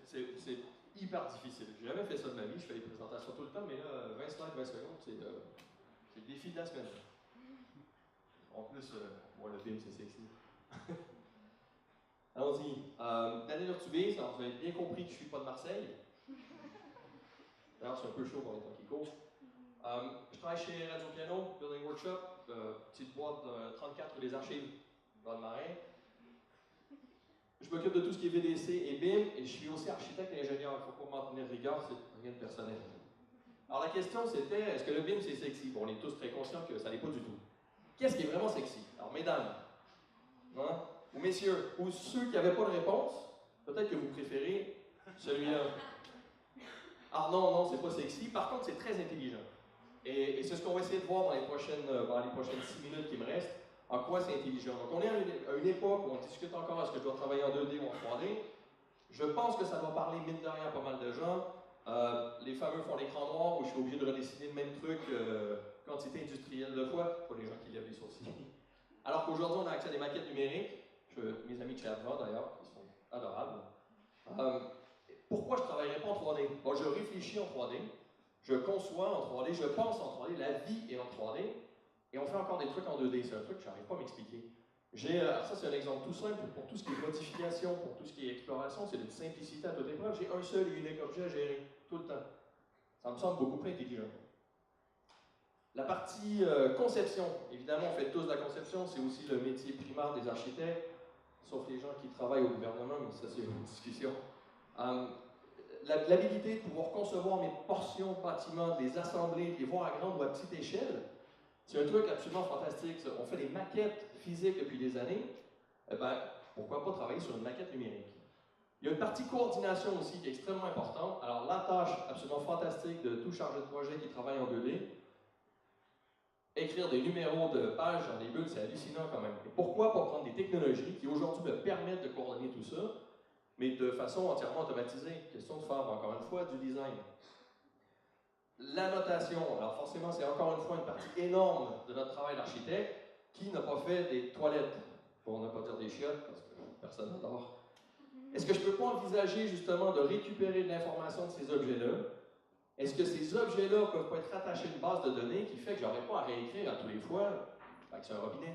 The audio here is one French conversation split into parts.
c'est hyper difficile. J'ai jamais fait ça de ma vie, je fais des présentations tout le temps, mais là, 20 slides, 20 secondes, c'est le défi de la semaine. En plus, moi, le BIM, c'est sexy. Allons-y. Daniel Urtubis, alors vous avez bien compris que je ne suis pas de Marseille. D'ailleurs, c'est un peu chaud pour les temps qui courent. Je travaille chez Radio Piano, Building Workshop, petite boîte de 34 des archives dans le Marin. Je m'occupe de tout ce qui est VDC et BIM, et je suis aussi architecte et ingénieur. Il ne faut pas m'en tenir rigueur, c'est rien de personnel. Alors la question c'était, est-ce que le BIM c'est sexy? Bon, on est tous très conscients que ça n'est pas du tout. Qu'est-ce qui est vraiment sexy? Alors mesdames, hein, ou messieurs, ou ceux qui n'avaient pas de réponse, peut-être que vous préférez celui-là. Alors non, c'est pas sexy, par contre c'est très intelligent. Et c'est ce qu'on va essayer de voir dans les prochaines 6 minutes qui me restent, en quoi c'est intelligent. Donc on est à une époque où on discute encore, est-ce que je dois travailler en 2D ou en 3D? Je pense que ça va parler mine de rien à pas mal de gens. Les fameux fonds d'écran noir où je suis obligé de redessiner le même truc quantité industrielle de fois, pour les gens qui lèvent les sourcils. Alors qu'aujourd'hui on a accès à des maquettes numériques, mes amis de chez Adva d'ailleurs, qui sont adorables. Pourquoi je ne travaillerais pas en 3D? Bon, je réfléchis en 3D, je conçois en 3D, je pense en 3D, la vie est en 3D, et on fait encore des trucs en 2D. C'est un truc que je n'arrive pas à m'expliquer. Ça, c'est un exemple tout simple pour tout ce qui est modification, pour tout ce qui est exploration, c'est d'une simplicité à toute épreuve. J'ai un seul et unique objet à gérer, tout le temps. Ça me semble beaucoup plus intelligent. La partie conception, évidemment, on fait tous de la conception, c'est aussi le métier primaire des architectes, sauf les gens qui travaillent au gouvernement, mais ça, c'est une discussion. L'habilité de pouvoir concevoir mes portions de bâtiments, de les assembler, de les voir à grande ou à petite échelle, c'est un truc absolument fantastique. Ça. On fait des maquettes physiques depuis des années. Eh ben, pourquoi pas travailler sur une maquette numérique? Il y a une partie coordination aussi qui est extrêmement importante. Alors, la tâche absolument fantastique de tout chargé de projet qui travaille en 2D, écrire des numéros de pages dans des bulles, c'est hallucinant quand même. Et pourquoi pas prendre des technologies qui aujourd'hui me permettent de coordonner tout ça, mais de façon entièrement automatisée? Question de faire, encore une fois, du design. La notation, alors forcément, c'est encore une fois une partie énorme de notre travail d'architecte. Qui n'a pas fait des toilettes? Pour ne pas dire des chiottes, parce que personne n'adore. Est-ce que je ne peux pas envisager justement de récupérer de l'information de ces objets-là? Est-ce que ces objets-là ne peuvent pas être rattachés à une base de données qui fait que je n'aurai pas à réécrire à tous les fois? Fait que c'est un robinet.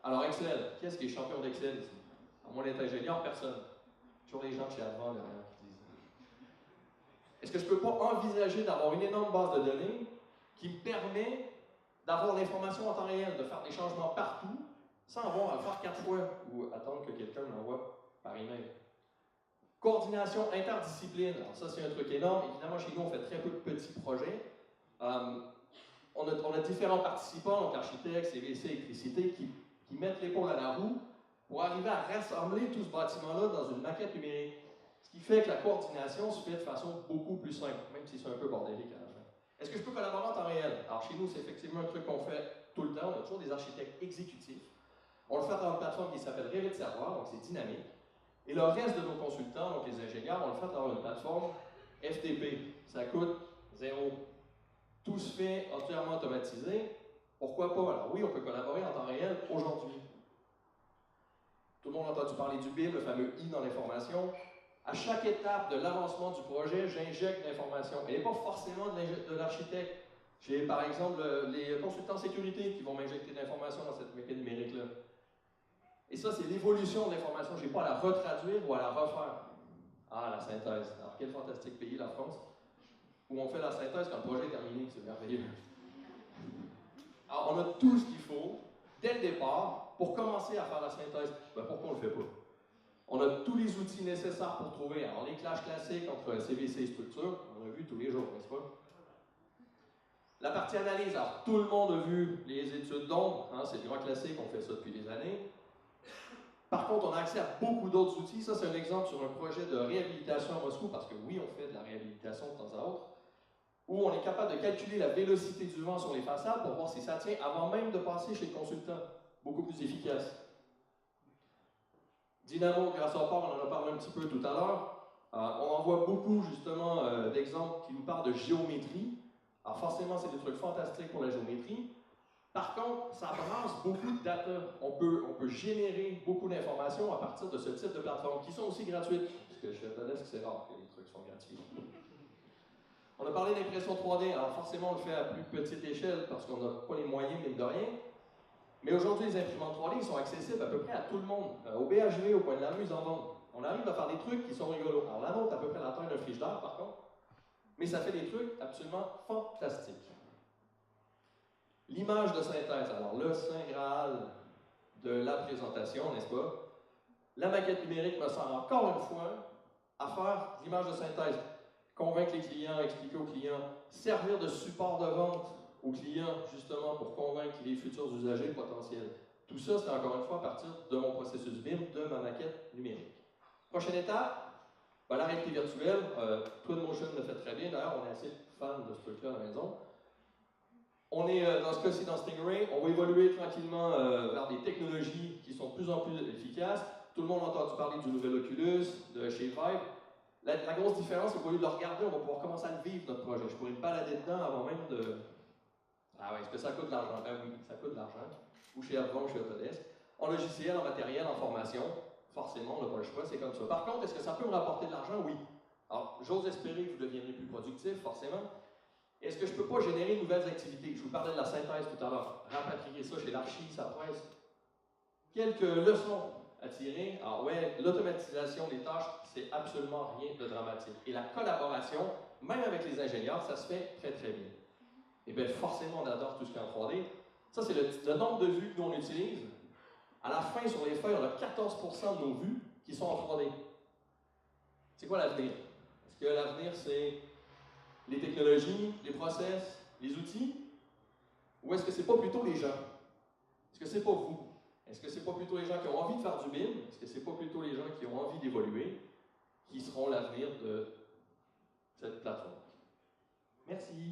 Alors Excel, qui est-ce qui est champion d'Excel ici? À moins d'être ingénieur, personne. Toujours les gens de chez Adva derrière qui disent. Est-ce que je ne peux pas envisager d'avoir une énorme base de données qui me permet d'avoir l'information en temps réel, de faire des changements partout, sans avoir à le faire 4 fois ou attendre que quelqu'un m'envoie par email? Coordination interdiscipline, alors ça c'est un truc énorme. Évidemment, chez nous, on fait très peu de petits projets. On a différents participants, donc architectes, CVC, électricité, qui mettent l'épaule à la roue pour arriver à rassembler tout ce bâtiment-là dans une maquette numérique. Ce qui fait que la coordination se fait de façon beaucoup plus simple, même si c'est un peu bordélique à la fin. Est-ce que je peux collaborer en temps réel? Alors chez nous, c'est effectivement un truc qu'on fait tout le temps. On a toujours des architectes exécutifs. On le fait dans une plateforme qui s'appelle Revit Server, donc c'est dynamique. Et le reste de nos consultants, donc les ingénieurs, on le fait dans une plateforme FTP. Ça coûte 0. Tout se fait entièrement automatisé. Pourquoi pas? Alors oui, on peut collaborer en temps réel aujourd'hui. Tout le monde a entendu parler du BIM, le fameux I dans l'information. À chaque étape de l'avancement du projet, j'injecte l'information. Elle n'est pas forcément de l'architecte. J'ai par exemple les consultants sécurité qui vont m'injecter de l'information dans cette maquette numérique-là. Et ça, c'est l'évolution de l'information. Je n'ai pas à la retraduire ou à la refaire. Ah, la synthèse. Alors, quel fantastique pays, la France, où on fait la synthèse quand le projet est terminé. C'est merveilleux. Alors, on a tout ce qu'il faut, dès le départ, pour commencer à faire la synthèse. Ben, pourquoi on ne le fait pas? On a tous les outils nécessaires pour trouver. Alors, les clashes classiques entre CVC et structure, on a vu tous les jours, n'est-ce pas? La partie analyse, alors tout le monde a vu les études d'ombre, hein, c'est le grand classique, on fait ça depuis des années. Par contre, on a accès à beaucoup d'autres outils. Ça, c'est un exemple sur un projet de réhabilitation à Moscou, parce que oui, on fait de la réhabilitation de temps à autre, où on est capable de calculer la vélocité du vent sur les façades pour voir si ça tient avant même de passer chez le consultant. Beaucoup plus efficace. Dynamo, grâce au port, on en a parlé un petit peu tout à l'heure. On en voit beaucoup, justement, d'exemples qui nous parlent de géométrie. Alors forcément, c'est des trucs fantastiques pour la géométrie. Par contre, ça brasse beaucoup de data. On peut générer beaucoup d'informations à partir de ce type de plateformes qui sont aussi gratuites. Parce que chez Autodesk, c'est rare que les trucs sont gratuits. On a parlé d'impression 3D. Alors forcément, on le fait à plus petite échelle parce qu'on n'a pas les moyens, mine de rien. Mais aujourd'hui, les imprimantes 3D ils sont accessibles à peu près à tout le monde. Au BHV, au Coin de la Rue, ils en vendent. On arrive à faire des trucs qui sont rigolos. Alors la nôtre, à peu près la taille d'un frigidaire, par contre. Mais ça fait des trucs absolument fantastiques. L'image de synthèse, alors le Saint Graal de la présentation, n'est-ce pas? La maquette numérique me sert encore une fois à faire l'image de synthèse. Convaincre les clients, expliquer aux clients, servir de support de vente aux clients, justement, pour convaincre les futurs usagers potentiels. Tout ça, c'est encore une fois à partir de mon processus BIM, de ma maquette numérique. Prochaine étape, ben, la réalité virtuelle. Twinmotion le fait très bien, d'ailleurs, on est assez fan de ce truc-là à la maison. On est, dans ce cas-ci, dans Stingray, on va évoluer tranquillement vers des technologies qui sont de plus en plus efficaces. Tout le monde a entendu parler du nouvel Oculus, de chez Vive. La grosse différence, c'est qu'au lieu de le regarder, on va pouvoir commencer à le vivre, notre projet. Je pourrais me balader dedans avant même de... Ah ouais, est-ce que ça coûte de l'argent? Ben oui, ça coûte de l'argent. Ou chez Avron, ou chez Autodesk. En logiciel, en matériel, en formation, forcément, on n'a pas le choix, c'est comme ça. Par contre, est-ce que ça peut me rapporter de l'argent? Oui. Alors, j'ose espérer que vous deviendrez plus productif, forcément. Est-ce que je ne peux pas générer de nouvelles activités? Je vous parlais de la synthèse tout à l'heure. Rapatrier ça chez l'archi, ça presse. Quelques leçons à tirer. Alors ouais, l'automatisation des tâches, c'est absolument rien de dramatique. Et la collaboration, même avec les ingénieurs, ça se fait très très bien. Et bien forcément, on adore tout ce qui est en 3D. Ça, c'est le nombre de vues que nous on utilise. À la fin, sur les feuilles, on a 14% de nos vues qui sont en 3D. C'est quoi l'avenir? Est-ce que l'avenir, c'est les technologies, les process, les outils? Ou est-ce que c'est pas plutôt les gens? Est-ce que c'est pas vous? Est-ce que c'est pas plutôt les gens qui ont envie de faire du BIM? Est-ce que c'est pas plutôt les gens qui ont envie d'évoluer qui seront l'avenir de cette plateforme? Merci.